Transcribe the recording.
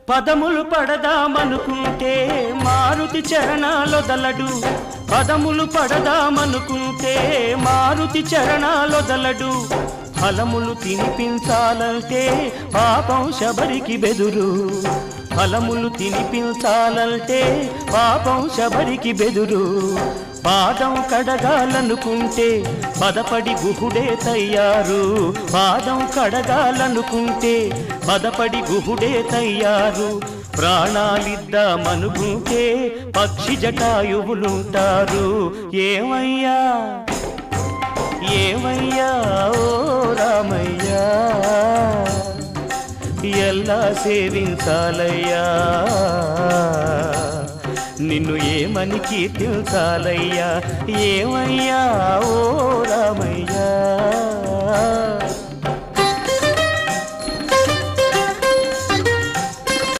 పదములు పడదామనుకుంటే మారుతి చరణాలొదలడు పదములు పడదామనుకుంటే మారుతి చరణాలొదలడు ఫలములు తినిపించాలంటే పాపం శబరికి బెదురు ఫలములు తినిపించాలంటే పాపం శబరికి బెదురు పాదం కడగాలనుకుంటే పదపడి గుహుడే తయ్యారు పాదం కడగాలనుకుంటే పదపడి గుహుడే తయ్యారు ప్రాణాలిద్దామనుకుంటే పక్షి జటాయువులుంటారు ఏమయ్యా ఏమయ్యా ఓ రామయ్యా ఎల్లా సేవించాలయ్యా నిన్ను ఏమని కీర్తించాలయ్యా ఏమయ్యా ఓ రామయ్యా